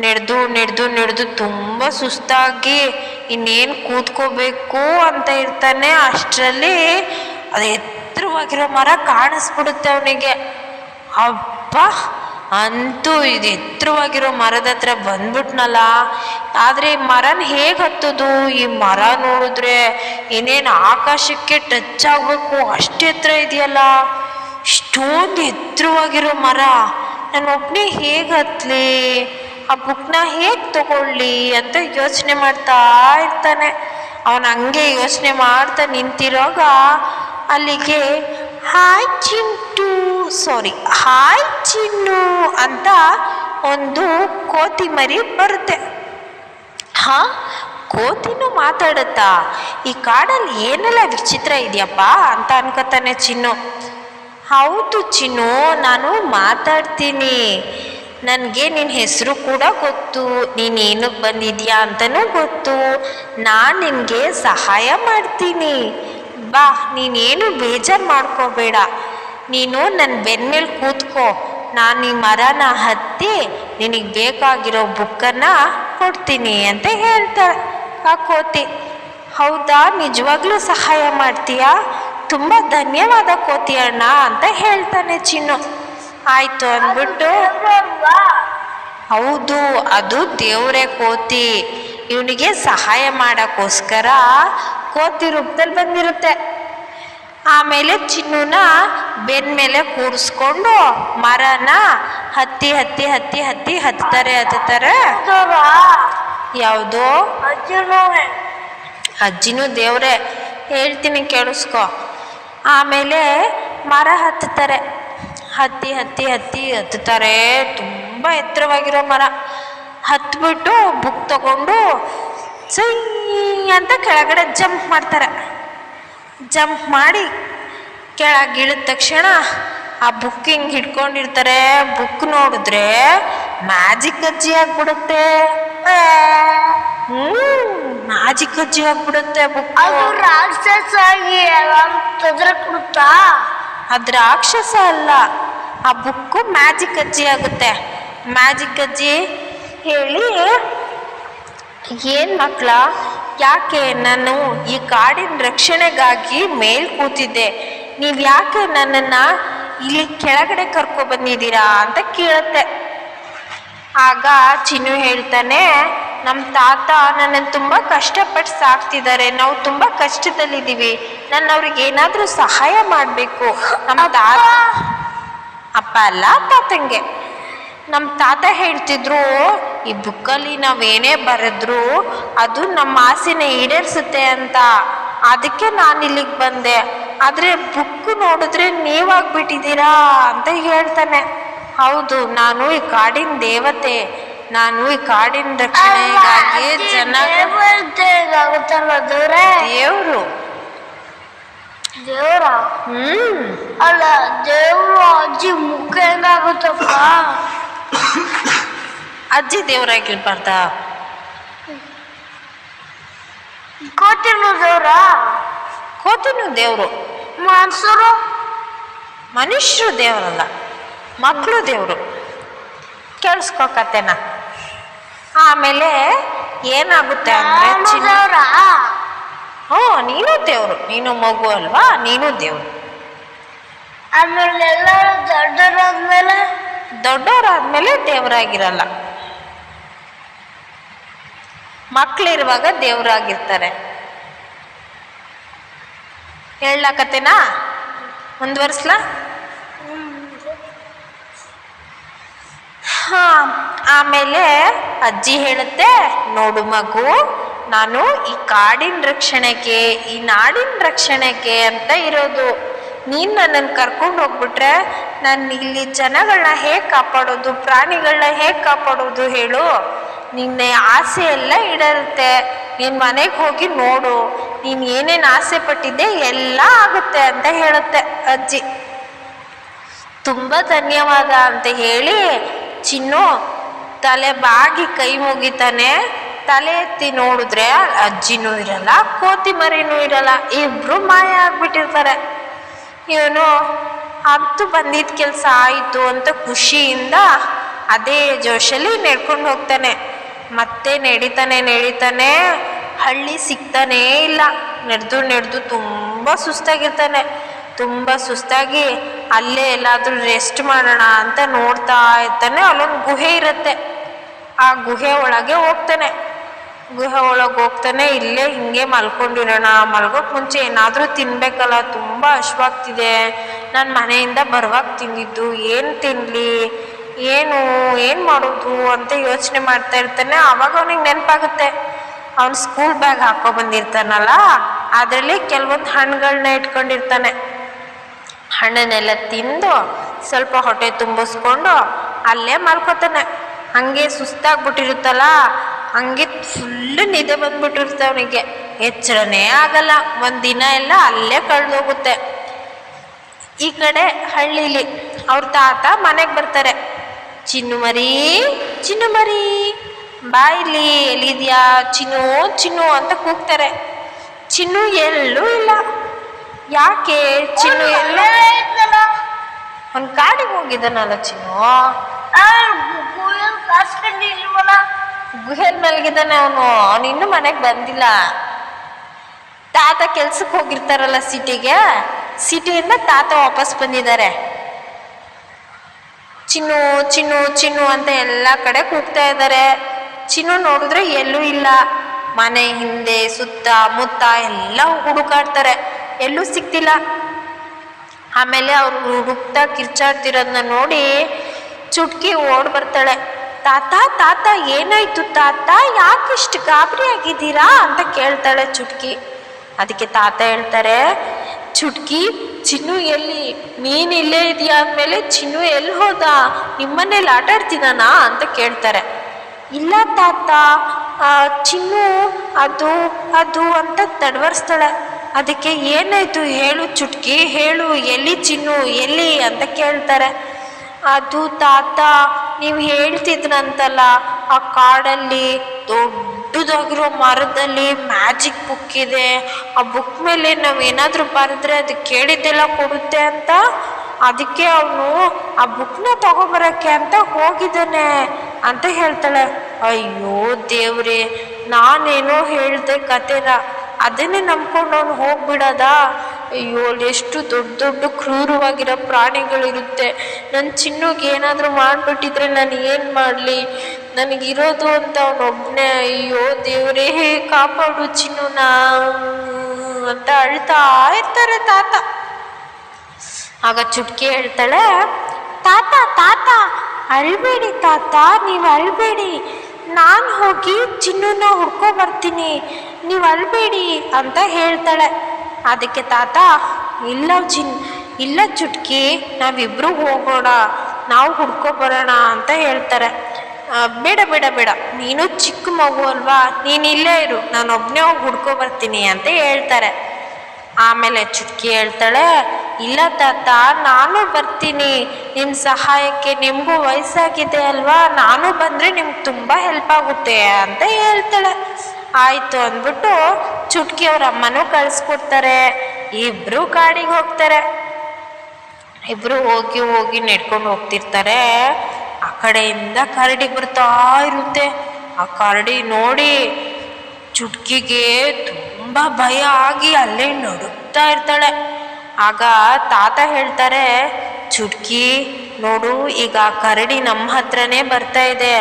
ನಡೆದು ತುಂಬ ಸುಸ್ತಾಗಿ ಇನ್ನೇನು ಕೂತ್ಕೋಬೇಕು ಅಂತ ಇರ್ತಾನೆ. ಅಷ್ಟರಲ್ಲಿ ಅದು ಎತ್ತರವಾಗಿರೋ ಮರ ಕಾಣಿಸ್ಬಿಡುತ್ತೆ ಅವನಿಗೆ. ಅಪ್ಪ, ಅಂತೂ ಇದು ಎತ್ತರವಾಗಿರೋ ಮರದ ಹತ್ರ ಬಂದ್ಬಿಟ್ನಲ್ಲ. ಆದರೆ ಈ ಮರನ ಹೇಗೆ ಹತ್ತೋದು? ಈ ಮರ ನೋಡಿದ್ರೆ ಇನ್ನೇನು ಆಕಾಶಕ್ಕೆ ಟಚ್ ಆಗಬೇಕು ಅಷ್ಟು ಎತ್ತರ ಇದೆಯಲ್ಲ. ಇಷ್ಟೊಂದು ಎತ್ತರವಾಗಿರೋ ಮರ ನಾನೊಬ್ಬನೇ ಹೇಗೆ ಹತ್ತಲಿ? ಆ ಬುಕ್ನ ಹೇಗೆ ತಗೊಳ್ಳಿ ಅಂತ ಯೋಚನೆ ಮಾಡ್ತಾ ಇರ್ತಾನೆ. ಅವನು ಹಂಗೆ ಯೋಚನೆ ಮಾಡ್ತಾ ನಿಂತಿರೋಗ ಅಲ್ಲಿಗೆ ಹಾಯ್ ಚಿನ್ನು ಅಂತ ಒಂದು ಕೋತಿ ಮರಿ ಬರುತ್ತೆ. ಕೋತಿನೂ ಮಾತಾಡುತ್ತಾ? ಈ ಕಾಡಲ್ಲಿ ಏನೆಲ್ಲ ವಿಚಿತ್ರ ಇದೆಯಪ್ಪ ಅಂತ ಅನ್ಕೋತಾನೆ ಚಿನ್ನು. ಹೌದು ಚಿನ್ನು, ನಾನು ಮಾತಾಡ್ತೀನಿ. ನನಗೆ ನಿನ್ನ ಹೆಸರು ಕೂಡ ಗೊತ್ತು, ನೀನು ಏನಕ್ಕೆ ಬಂದಿದ್ಯಾ ಅಂತಲೂ ಗೊತ್ತು. ನಾನು ನಿನಗೆ ಸಹಾಯ ಮಾಡ್ತೀನಿ. ಬಾ, ನೀನೇನು ಬೇಜಾರು ಮಾಡ್ಕೋಬೇಡ. ನೀನು ನನ್ನ ಬೆನ್ನ ಮೇಲೆ ಕೂತ್ಕೋ. ನಾನು ಈ ಮರನ ಹತ್ತಿ ನಿನಗೆ ಬೇಕಾಗಿರೋ ಬುಕ್ಕನ್ನು ಕೊಡ್ತೀನಿ ಅಂತ ಹೇಳ್ತಾಳೆ ಆ ಕೋತಿ. ಹೌದಾ, ನಿಜವಾಗ್ಲೂ ಸಹಾಯ ಮಾಡ್ತೀಯಾ? ತುಂಬ ಧನ್ಯವಾದ ಕೋತಿ ಅಣ್ಣ ಅಂತ ಹೇಳ್ತಾನೆ ಚಿನ್ನು. ಆಯಿತು ಅಂದ್ಬಿಟ್ಟು, ಹೌದು, ಅದು ದೇವರೇ ಕೋತಿ. ಇವನಿಗೆ ಸಹಾಯ ಮಾಡೋಕ್ಕೋಸ್ಕರ ಕೋತಿ ರೂಪದಲ್ಲಿ ಬಂದಿರುತ್ತೆ. ಆಮೇಲೆ ಚಿನ್ನುನ ಬೆನ್ನ ಮೇಲೆ ಕೂರಿಸ್ಕೊಂಡು ಮರನ ಹತ್ತಾರೆ. ಯಾವುದೋ ಅಜ್ಜಿನೂ ದೇವ್ರೆ, ಹೇಳ್ತೀನಿ ಕೇಳಿಸ್ಕೊ. ಆಮೇಲೆ ಮರ ಹತ್ತಾರೆ. ಹತ್ತಾರೆ. ತುಂಬ ಎತ್ತರವಾಗಿರೋ ಮರ ಹತ್ಬಿಟ್ಟು ಬುಕ್ ತಗೊಂಡು ಸೈ ಅಂತ ಕೆಳಗಡೆ ಜಂಪ್ ಮಾಡ್ತಾರೆ. ಜಂಪ್ ಮಾಡಿ ಕೆಳಗಿಳಿದ ತಕ್ಷಣ ಆ ಬುಕ್ ಹಿಂಗೆ ಹಿಡ್ಕೊಂಡಿರ್ತಾರೆ. ಬುಕ್ ನೋಡಿದ್ರೆ ಮ್ಯಾಜಿಕ್ ಅಜ್ಜಿ ಆಗ್ಬಿಡುತ್ತೆ. ಮ್ಯಾಜಿಕ್ ಅಜ್ಜಿ ಆಗ್ಬಿಡುತ್ತೆ ಬುಕ್. ಅದು ರಾಕ್ಷಸ ಅಲ್ಲ, ಆ ಬುಕ್ಕು ಮ್ಯಾಜಿಕ್ ಅಜ್ಜಿ ಆಗುತ್ತೆ. ಮ್ಯಾಜಿಕ್ ಅಜ್ಜಿ ಹೇಳಿ, ಏನು ಮಕ್ಕಳ, ಯಾಕೆ ನಾನು ಈ ಕಾಡಿನ ರಕ್ಷಣೆಗಾಗಿ ಮೇಲ್ ಕೂತಿದ್ದೆ, ನೀವು ಯಾಕೆ ನನ್ನನ್ನು ಇಲ್ಲಿ ಕೆಳಗಡೆ ಕರ್ಕೊಬಂದಿದ್ದೀರಾ ಅಂತ ಕೇಳುತ್ತೆ. ಆಗ ಚಿನ್ನು ಹೇಳ್ತಾನೆ, ನಮ್ಮ ತಾತ ನನ್ನನ್ನು ತುಂಬ ಕಷ್ಟಪಟ್ಟು ಸಾಕ್ತಿದ್ದಾರೆ. ನಾವು ತುಂಬ ಕಷ್ಟದಲ್ಲಿದ್ದೀವಿ. ನಾನು ಅವ್ರಿಗೆ ಏನಾದರೂ ಸಹಾಯ ಮಾಡಬೇಕು. ನಮ್ಮ ತಾತ, ಅಪ್ಪ ಅಲ್ಲ ತಾತಂಗೆ, ನಮ್ಮ ತಾತ ಹೇಳ್ತಿದ್ರು, ಈ ಬುಕ್ಕಲ್ಲಿ ನಾವೇನೇ ಬರೆದ್ರು ಅದು ನಮ್ಮ ಆಸೆನ ಈಡೇರಿಸುತ್ತೆ ಅಂತ. ಅದಕ್ಕೆ ನಾನು ಇಲ್ಲಿಗೆ ಬಂದೆ. ಆದರೆ ಬುಕ್ ನೋಡಿದ್ರೆ ನೀವಾಗ್ಬಿಟ್ಟಿದ್ದೀರಾ ಅಂತ ಹೇಳ್ತಾನೆ. ಹೌದು, ನಾನು ಈ ಕಾಡಿನ ದೇವತೆ. ನಾನು ಈ ಕಾಡಿನ ರಕ್ಷಣೆಗಾಗಿ ದೇವರು. ಅಲ್ಲ, ದೇವ್ರು ಅಜ್ಜಿ ಮುಖ ಹೆಂಗಾಗುತ್ತಪ್ಪ? ಅಜ್ಜಿ ದೇವರಾಗಿರ್ಬಾರ್ದ? ಕೋತಿನೂ ದೇವ್ರ? ಕೋತಿನೂ ದೇವ್ರು. ಮನುಷ್ಯರು ದೇವರಲ್ಲ, ಮಕ್ಕಳು ದೇವರು. ಕೇಳಿಸ್ಕೋ ಕತೆನ. ಆಮೇಲೆ ಏನಾಗುತ್ತೆ ಅಂದ್ರೆ, ನೀನು ದೇವ್ರು, ನೀನು ಮಗು ಅಲ್ವಾ, ನೀನು ದೇವ್ರು. ಆಮೇಲೆ ಎಲ್ಲರೂ ದೊಡ್ಡವರಾದ್ಮೇಲೆ ದೇವರಾಗಿರಲ್ಲ. ಮಕ್ಕಳಿರುವಾಗ ದೇವರಾಗಿರ್ತಾರೆ. ಹೇಳಕತ್ತೇನಾ? ಮುಂದುವರಿಸ್ಲಾ? ಆಮೇಲೆ ಅಜ್ಜಿ ಹೇಳುತ್ತೆ, ನೋಡು ಮಗು, ನಾನು ಈ ಕಾಡಿನ ರಕ್ಷಣೆಗೆ, ಈ ನಾಡಿನ ರಕ್ಷಣೆಗೆ ಅಂತ ಇರೋದು. ನೀನು ನನ್ನನ್ನು ಕರ್ಕೊಂಡು ಹೋಗ್ಬಿಟ್ರೆ ನಾನು ಇಲ್ಲಿ ಜನಗಳನ್ನ ಹೇಗೆ ಕಾಪಾಡೋದು, ಪ್ರಾಣಿಗಳನ್ನ ಹೇಗೆ ಕಾಪಾಡೋದು ಹೇಳು? ನಿನ್ನೆ ಆಸೆ ಎಲ್ಲ ಈಡೇರುತ್ತೆ. ನೀನು ಮನೆಗೆ ಹೋಗಿ ನೋಡು, ನೀನು ಏನೇನು ಆಸೆ ಪಟ್ಟಿದ್ದೆ ಎಲ್ಲ ಆಗುತ್ತೆ ಅಂತ ಹೇಳುತ್ತೆ ಅಜ್ಜಿ. ತುಂಬ ಧನ್ಯವಾದ ಅಂತ ಹೇಳಿ ಚಿನ್ನು ತಲೆ ಬಾಗಿ ಕೈ ಮುಗಿತಾನೆ. ತಲೆ ಎತ್ತಿ ನೋಡಿದ್ರೆ ಅಜ್ಜಿನೂ ಇರಲ್ಲ, ಕೋತಿ ಮರಿನೂ ಇರಲ್ಲ, ಇಬ್ರು ಮಾಯ ಆಗ್ಬಿಟ್ಟಿರ್ತಾರೆ. ಇವನು ಅಂತೂ ಬಂದಿದ್ದ ಕೆಲಸ ಆಯಿತು ಅಂತ ಖುಷಿಯಿಂದ ಅದೇ ಜೋಶಲ್ಲಿ ನಡ್ಕೊಂಡು ಹೋಗ್ತಾನೆ. ಮತ್ತೆ ನಡೀತಾನೆ ಹಳ್ಳಿ ಸಿಗ್ತಾನೇ ಇಲ್ಲ. ನಡೆದು ತುಂಬ ಸುಸ್ತಾಗಿರ್ತಾನೆ. ತುಂಬ ಸುಸ್ತಾಗಿ ಅಲ್ಲೇ ಎಲ್ಲಾದರೂ ರೆಸ್ಟ್ ಮಾಡೋಣ ಅಂತ ನೋಡ್ತಾ ಇರ್ತಾನೆ. ಅಲ್ಲೊಂದು ಗುಹೆ ಇರುತ್ತೆ. ಆ ಗುಹೆ ಒಳಗೆ ಹೋಗ್ತಾನೆ. ಇಲ್ಲೇ ಹಿಂಗೆ ಮಲ್ಕೊಂಡಿರೋಣ, ಮಲ್ಗೋಕ್ ಮುಂಚೆ ಏನಾದರೂ ತಿನ್ಬೇಕಲ್ಲ, ತುಂಬ ಹಶ್ವಾಗ್ತಿದೆ. ನಾನು ಮನೆಯಿಂದ ಬರುವಾಗ ತಿಂದಿದ್ದು, ಏನು ತಿನ್ನಲಿ, ಏನು ಮಾಡೋದು ಅಂತ ಯೋಚನೆ ಮಾಡ್ತಾ ಇರ್ತಾನೆ. ಆವಾಗ ಅವನಿಗೆ ನೆನಪಾಗುತ್ತೆ, ಅವನು ಸ್ಕೂಲ್ ಬ್ಯಾಗ್ ಹಾಕೋ ಬಂದಿರ್ತಾನಲ್ಲ, ಅದರಲ್ಲಿ ಕೆಲವೊಂದು ಹಣ್ಣುಗಳನ್ನ ಇಟ್ಕೊಂಡಿರ್ತಾನೆ. ಹಣ್ಣನ್ನೆಲ್ಲ ತಿಂದು ಸ್ವಲ್ಪ ಹೊಟ್ಟೆ ತುಂಬಿಸ್ಕೊಂಡು ಅಲ್ಲೇ ಮಲ್ಕೋತಾನೆ. ಹಂಗೆ ಸುಸ್ತಾಗ್ಬಿಟ್ಟಿರುತ್ತಲ್ಲ, ಹಂಗೆ ಫುಲ್ಲು ನಿದ್ದೆ ಬಂದ್ಬಿಟ್ಟಿರುತ್ತೆ ಅವನಿಗೆ. ಎಚ್ಚರನೇ ಆಗಲ್ಲ. ಒಂದಿನ ಎಲ್ಲ ಅಲ್ಲೇ ಕಳೆದೋಗುತ್ತೆ. ಈ ಕಡೆ ಹಳ್ಳಿಲಿ ಅವ್ರ ತಾತ ಮನೆಗೆ ಬರ್ತಾರೆ. ಚಿನ್ನು ಮರಿ ಬಾ ಇಲ್ಲಿ, ಎಲ್ಲಿದ್ಯಾ ಚಿನ್ನು ಅಂತ ಕೂಗ್ತಾರೆ. ಚಿನ್ನು ಎಲ್ಲೂ ಇಲ್ಲ. ಯಾಕೆ ಚಿನ್ನು ಎಲ್ಲೂ? ಅವ್ನು ಕಾಡಿಗೆ ಹೋಗಿದ್ದಾನಲ್ಲ ಚಿನ್ನು. ಗುಹೆಲ್ ಮಲಗಿದ್ದಾನೆ ಅವನು ಇನ್ನೂ ಮನೆಗೆ ಬಂದಿಲ್ಲ. ತಾತ ಕೆಲ್ಸಕ್ಕೆ ಹೋಗಿರ್ತಾರಲ್ಲ ಸಿಟಿಯಿಂದ ತಾತ ವಾಪಸ್ ಬಂದಿದ್ದಾರೆ. ಚಿನ್ನು ಅಂತ ಎಲ್ಲ ಕಡೆ ಕೂಗ್ತಾ ಇದ್ದಾರೆ. ಚಿನ್ನು ನೋಡಿದ್ರೆ ಎಲ್ಲೂ ಇಲ್ಲ. ಮನೆ ಹಿಂದೆ ಸುತ್ತ ಮುತ್ತ ಎಲ್ಲ ಹುಡುಕಾಡ್ತಾರೆ, ಎಲ್ಲೂ ಸಿಕ್ತಿಲ್ಲ. ಆಮೇಲೆ ಅವ್ರು ಹುಡುಕ್ತಾ ಕಿರ್ಚಾಡ್ತಿರೋದನ್ನ ನೋಡಿ ಚುಟ್ಕಿ ಓಡ್ ಬರ್ತಾಳೆ. ತಾತ ಏನಾಯ್ತು ತಾತ, ಯಾಕಿಷ್ಟು ಗಾಬರಿ ಆಗಿದ್ದೀರಾ ಅಂತ ಕೇಳ್ತಾಳೆ ಚುಟ್ಕಿ. ಅದಕ್ಕೆ ತಾತ ಹೇಳ್ತಾರೆ, ಚುಟ್ಕಿ ಚಿನ್ನು ಎಲ್ಲಿ? ನೀನು ಇಲ್ಲೇ ಇದೆಯಾ ಅಂದಮೇಲೆ ಚಿನ್ನು ಎಲ್ಲಿ ಹೋದ? ನಿಮ್ಮನೇಲಿ ಆಟ ಆಡ್ತಿದ್ದಾನಾ ಅಂತ ಕೇಳ್ತಾರೆ. ಇಲ್ಲ ತಾತ, ಚಿನ್ನು ಅದು ಅಂತ ತಡವರ್ಸ್ತಾಳೆ. ಅದಕ್ಕೆ ಏನಾಯ್ತು ಹೇಳು ಚುಟ್ಕಿ, ಹೇಳು, ಎಲ್ಲಿ ಚಿನ್ನು ಎಲ್ಲಿ ಅಂತ ಕೇಳ್ತಾರೆ. ಅದು ತಾತ, ನೀವು ಹೇಳ್ತಿದ್ರಂತಲ್ಲ, ಆ ಕಾಡಲ್ಲಿ ದೊಡ್ಡದಾಗಿರೋ ಮರದಲ್ಲಿ ಮ್ಯಾಜಿಕ್ ಬುಕ್ ಇದೆ. ಆ ಬುಕ್ ಮೇಲೆ ನಾವೇನಾದರೂ ಬರೆದ್ರೆ ಅದು ಕೇಳಿದ್ದೆಲ್ಲ ಕೊಡುತ್ತೆ ಅಂತ. ಅದಕ್ಕೆ ಅವನು ಆ ಬುಕ್ನ ತಗೊಬರಕ್ಕೆ ಅಂತ ಹೋಗಿದ್ದಾನೆ ಅಂತ ಹೇಳ್ತಾಳೆ. ಅಯ್ಯೋ ದೇವ್ರೆ, ನಾನೇನೋ ಹೇಳ್ದೆ ಕತೆನ, ಅದನ್ನೇ ನಂಬ್ಕೊಂಡು ಅವನು ಹೋಗ್ಬಿಡೋದ? ಅಯ್ಯೋ, ಎಷ್ಟು ದೊಡ್ಡ ಕ್ರೂರವಾಗಿರೋ ಪ್ರಾಣಿಗಳಿರುತ್ತೆ. ನನ್ನ ಚಿನ್ನುಗೆ ಏನಾದರೂ ಮಾಡಿಬಿಟ್ಟಿದ್ರೆ ನಾನು ಏನು ಮಾಡಲಿ? ನನಗಿರೋದು ಅಂತ ಅವನೊಬ್ಬನೇ. ಅಯ್ಯೋ ದೇವರೇ, ಕಾಪಾಡು ಚಿನ್ನುನ ಅಂತ ಅಳ್ತಾ ಇರ್ತಾರೆ ತಾತ. ಆಗ ಚುಟ್ಕಿ ಹೇಳ್ತಾಳೆ, ತಾತ ಅಳ್ಬೇಡಿ ತಾತ, ನೀವು ಅಳ್ಬೇಡಿ, ನಾನು ಹೋಗಿ ಚಿನ್ನುನ ಹುಡ್ಕೊ ಬರ್ತೀನಿ, ನೀವು ಅಳ್ಬೇಡಿ ಅಂತ ಹೇಳ್ತಾಳೆ. ಅದಕ್ಕೆ ತಾತ, ಇಲ್ಲ ಚುಟ್ಕಿ, ನಾವಿಬ್ರು ಹೋಗೋಣ, ನಾವು ಹುಡ್ಕೊ ಬರೋಣ ಅಂತ ಹೇಳ್ತಾರೆ. ಬೇಡ, ನೀನು ಚಿಕ್ಕ ಮಗು ಅಲ್ವಾ, ನೀನು ಇಲ್ಲೇ ಇರು, ನಾನು ಒಬ್ಬನೇ ಹೋಗಿ ಹುಡ್ಕೊ ಬರ್ತೀನಿ ಅಂತ ಹೇಳ್ತಾರೆ. ಆಮೇಲೆ ಚುಟ್ಕಿ ಹೇಳ್ತಾಳೆ, ಇಲ್ಲ ತಾತ, ನಾನು ಬರ್ತೀನಿ ನಿಮ್ಮ ಸಹಾಯಕ್ಕೆ, ನಿಮಗೂ ವಯಸ್ಸಾಗಿದೆ ಅಲ್ವಾ, ನಾನು ಬಂದರೆ ನಿಮ್ಗೆ ತುಂಬ ಹೆಲ್ಪ್ ಆಗುತ್ತೆ ಅಂತ ಹೇಳ್ತಾಳೆ. ಆಯಿತು ಅಂದ್ಬಿಟ್ಟು ಚುಟ್ಕಿ ಅವ್ರ ಅಮ್ಮನೂ ಕಳಿಸ್ಕೊಡ್ತಾರೆ. ಇಬ್ಬರು ಕಾಡಿಗೆ ಹೋಗ್ತಾರೆ. ಇಬ್ಬರು ಹೋಗಿ ನಡ್ಕೊಂಡು ಹೋಗ್ತಿರ್ತಾರೆ. ಆ ಕಡೆಯಿಂದ ಕರಡಿ ಬರ್ತಾ ಇರುತ್ತೆ. ಆ ಕರಡಿ ನೋಡಿ ಚುಟ್ಕಿಗೆ ತುಂಬ ಭಯ ಆಗಿ ಅಲ್ಲೇ ನಡುಗ್ತಾ ಇರ್ತಾಳೆ. ಆಗ ತಾತ ಹೇಳ್ತಾರೆ, ಚುಟ್ಕಿ ನೋಡು, ಈಗ ಕರಡಿ ನಮ್ಮ ಹತ್ರನೇ ಬರ್ತಾ ಇದೆ.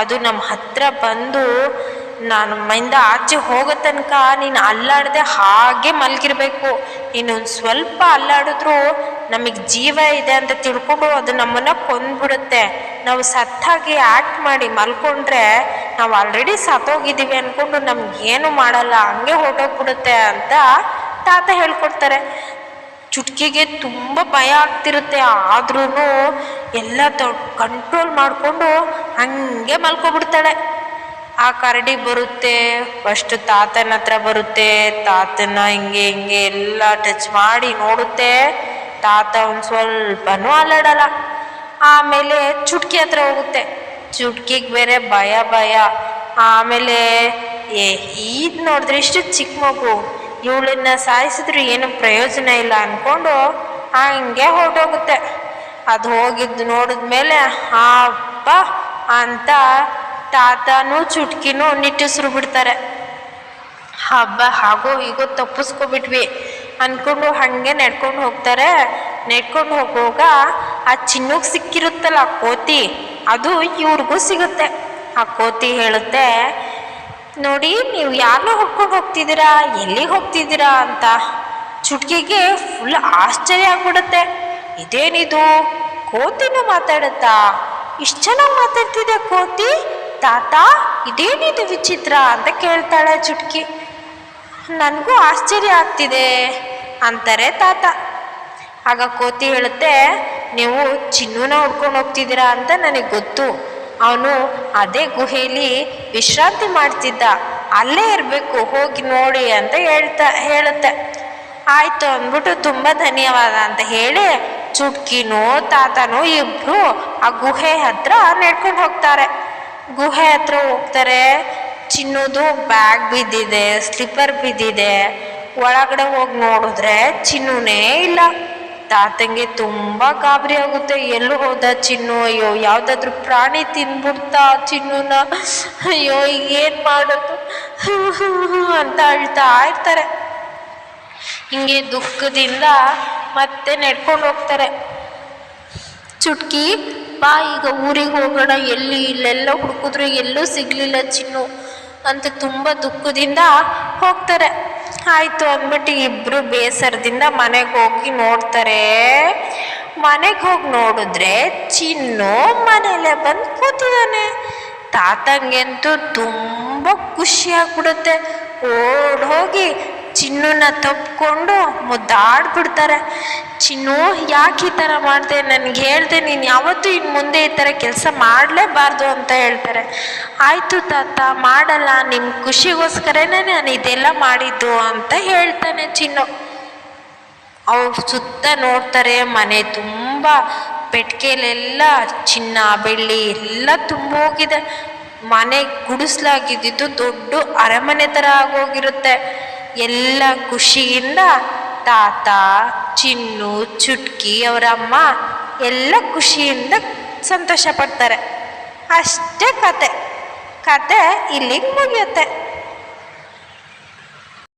ಅದು ನಮ್ಮ ಹತ್ರ ಬಂದು ನಮ್ಮಿಂದ ಆಚೆ ಹೋಗೋ ತನಕ ನೀನು ಅಲ್ಲಾಡದೆ ಹಾಗೆ ಮಲಗಿರ್ಬೇಕು. ನೀನು ಒಂದು ಸ್ವಲ್ಪ ಅಲ್ಲಾಡಿದ್ರು ನಮಗೆ ಜೀವ ಇದೆ ಅಂತ ತಿಳ್ಕೊಂಡು ಅದು ನಮ್ಮನ್ನು ಕೊಂದ್ಬಿಡುತ್ತೆ. ನಾವು ಸತ್ತಾಗಿ ಆ್ಯಕ್ಟ್ ಮಾಡಿ ಮಲ್ಕೊಂಡ್ರೆ ನಾವು ಆಲ್ರೆಡಿ ಸತ್ತೋಗಿದ್ದೀವಿ ಅಂದ್ಕೊಂಡು ನಮಗೇನು ಮಾಡಲ್ಲ, ಹಂಗೆ ಹೊರಟೋಗ್ಬಿಡುತ್ತೆ ಅಂತ ತಾತ ಹೇಳ್ಕೊಡ್ತಾರೆ. ಚುಟ್ಕಿಗೆ ತುಂಬ ಭಯ ಆಗ್ತಿರುತ್ತೆ. ಆದ್ರೂ ಎಲ್ಲ ಕಂಟ್ರೋಲ್ ಮಾಡಿಕೊಂಡು ಹಂಗೆ ಮಲ್ಕೊಬಿಡ್ತಾಳೆ. ಆ ಕರಡಿ ಬರುತ್ತೆ, ಫಸ್ಟ್ ತಾತನ ಹತ್ರ ಬರುತ್ತೆ. ತಾತನ ಹಿಂಗೆ ಎಲ್ಲ ಟಚ್ ಮಾಡಿ ನೋಡುತ್ತೆ. ತಾತ ಒಂದು ಸ್ವಲ್ಪನೂ ಅಲ್ಲಾಡಲ್ಲ. ಆಮೇಲೆ ಚುಟ್ಕಿ ಹತ್ರ ಹೋಗುತ್ತೆ. ಚುಟ್ಕಿಗೆ ಬೇರೆ ಭಯ. ಆಮೇಲೆ ಇದು ನೋಡಿದ್ರೆ ಇಷ್ಟು ಚಿಕ್ಕ ಮಗು, ಇವಳನ್ನ ಸಾಯಿಸಿದ್ರು ಏನು ಪ್ರಯೋಜನ ಇಲ್ಲ ಅಂದ್ಕೊಂಡು ಹಂಗೆ ಹೊರಟೋಗುತ್ತೆ. ಅದು ಹೋಗಿದ್ದು ನೋಡಿದ್ಮೇಲೆ, ಅಪ್ಪ ಅಂತ ತಾತನೂ ಚುಟ್ಕಿನೂ ನಿಟ್ಟುಸಿರು ಬಿಡ್ತಾರೆ. ಹಬ್ಬ ಹಾಗೋ ಹೀಗೋ ತಪ್ಪಿಸ್ಕೊಬಿಟ್ವಿ ಅನ್ಕೊಂಡು ಹಾಗೆ ನಡ್ಕೊಂಡು ಹೋಗ್ತಾರೆ. ನಡ್ಕೊಂಡು ಹೋಗುವಾಗ ಆ ಚಿನ್ನಕ್ಕೆ ಸಿಕ್ಕಿರುತ್ತಲ್ಲ ಆ ಕೋತಿ, ಅದು ಇವ್ರಿಗೂ ಸಿಗುತ್ತೆ. ಆ ಕೋತಿ ಹೇಳುತ್ತೆ, ನೋಡಿ ನೀವು ಯಾರನ್ನೋ ಹೊಡ್ಕೊಂಡು ಹೋಗ್ತಿದ್ದೀರಾ, ಎಲ್ಲಿಗೆ ಹೋಗ್ತಿದ್ದೀರಾ ಅಂತ. ಚುಟ್ಕಿಗೆ ಫುಲ್ ಆಶ್ಚರ್ಯ ಆಗ್ಬಿಡುತ್ತೆ. ಇದೇನಿದು, ಕೋತಿನೂ ಮಾತಾಡುತ್ತಾ, ಇಷ್ಟು ಚೆನ್ನಾಗಿ ಮಾತಾಡ್ತಿದೆ ಕೋತಿ, ತಾತ ಇದೇನಿದು ವಿಚಿತ್ರ ಅಂತ ಕೇಳ್ತಾಳೆ ಚುಟ್ಕಿ. ನನಗೂ ಆಶ್ಚರ್ಯ ಆಗ್ತಿದೆ ಅಂತಾರೆ ತಾತ. ಆಗ ಕೋತಿ ಹೇಳುತ್ತೆ, ನೀವು ಚಿನ್ನೂನ ಹುಡ್ಕೊಂಡು ಹೋಗ್ತಿದ್ದೀರಾ ಅಂತ ನನಗೆ ಗೊತ್ತು. ಅವನು ಅದೇ ಗುಹೆಯಲ್ಲಿ ವಿಶ್ರಾಂತಿ ಮಾಡ್ತಿದ್ದ, ಅಲ್ಲೇ ಇರಬೇಕು, ಹೋಗಿ ನೋಡಿ ಅಂತ ಹೇಳುತ್ತೆ. ಆಯಿತು ಅಂದ್ಬಿಟ್ಟು ತುಂಬ ಧನ್ಯವಾದ ಅಂತ ಹೇಳಿ ಚುಟ್ಕಿನೂ ತಾತನೂ ಇಬ್ಬರು ಆ ಗುಹೆ ಹತ್ರ ನಡ್ಕೊಂಡು ಹೋಗ್ತಾರೆ. ಗುಹೆ ಹತ್ರ ಹೋಗ್ತಾರೆ. ಚಿನ್ನೋದು ಬ್ಯಾಗ್ ಬಿದ್ದಿದೆ, ಸ್ಲಿಪ್ಪರ್ ಬಿದ್ದಿದೆ. ಒಳಗಡೆ ಹೋಗಿ ನೋಡಿದ್ರೆ ಚಿನ್ನೂನೇ ಇಲ್ಲ. ತಾತಂಗೆ ತುಂಬ ಗಾಬರಿ ಆಗುತ್ತೆ. ಎಲ್ಲೂ ಹೋದ ಚಿನ್ನು, ಅಯ್ಯೋ ಯಾವುದಾದ್ರೂ ಪ್ರಾಣಿ ತಿನ್ಬಿಡ್ತಾ ಚಿನ್ನೂನ, ಅಯ್ಯೋ ಏನು ಮಾಡೋದು ಅಂತ ಅಳ್ತಾ ಇರ್ತಾರೆ. ಹಿಂಗೆ ದುಃಖದಿಂದ ಮತ್ತೆ ನಡ್ಕೊಂಡು ಹೋಗ್ತಾರೆ. ಚುಟ್ಕಿ ಬಾ ಈಗ ಊರಿಗೆ ಹೋಗೋಣ, ಇಲ್ಲೆಲ್ಲ ಹುಡುಕಿದ್ರು ಎಲ್ಲೂ ಸಿಗಲಿಲ್ಲ ಚಿನ್ನು ಅಂತ ತುಂಬ ದುಃಖದಿಂದ ಹೋಗ್ತಾರೆ. ಆಯಿತು ಅಂದ್ಬಿಟ್ಟು ಇಬ್ಬರು ಬೇಸರದಿಂದ ಮನೆಗೆ ಹೋಗಿ ನೋಡ್ತಾರೆ. ಮನೆಗೆ ಹೋಗಿ ನೋಡಿದ್ರೆ ಚಿನ್ನು ಮನೇಲೆ ಬಂದು ಕೂತಿದ್ದಾನೆ. ತಾತಂಗಂತೂ ತುಂಬ ಖುಷಿ ಆಗ್ಬಿಡುತ್ತೆ. ಓಡ್ ಹೋಗಿ ಚಿನ್ನೂನ ತಪ್ಕೊಂಡು ಮುದ್ದಾಡ್ಬಿಡ್ತಾರೆ. ಚಿನ್ನು ಯಾಕೆ ಈ ಥರ ಮಾಡಿದೆ, ನನಗೆ ಹೇಳ್ದೆ, ನೀನು ಯಾವತ್ತೂ ಇನ್ನು ಮುಂದೆ ಈ ಥರ ಕೆಲಸ ಮಾಡಲೇಬಾರ್ದು ಅಂತ ಹೇಳ್ತಾರೆ. ಆಯಿತು ತಾತ ಮಾಡಲ್ಲ, ನಿಮ್ಮ ಖುಷಿಗೋಸ್ಕರನೇ ನಾನು ಇದೆಲ್ಲ ಮಾಡಿದ್ದು ಅಂತ ಹೇಳ್ತಾನೆ ಚಿನ್ನು. ಅವ್ರು ಸುತ್ತ ನೋಡ್ತಾರೆ. ಮನೆ ತುಂಬ ಪೆಟ್ಟಿಗೆಲೆಲ್ಲ ಚಿನ್ನ ಬೆಳ್ಳಿ ಎಲ್ಲ ತುಂಬ ಹೋಗಿದೆ. ಮನೆ ಗುಡಿಸ್ಲಾಗಿದ್ದು ದೊಡ್ಡ ಅರಮನೆ ಥರ ಆಗೋಗಿರುತ್ತೆ. ಎಲ್ಲ ಖುಷಿಯಿಂದ ತಾತ, ಚಿನ್ನು, ಚುಟ್ಕಿ, ಅವರ ಅಮ್ಮ ಎಲ್ಲ ಖುಷಿಯಿಂದ ಸಂತೋಷ ಪಡ್ತಾರೆ. ಅಷ್ಟೇ ಕತೆ ಇಲ್ಲಿಗೆ ಮುಗಿಯುತ್ತೆ.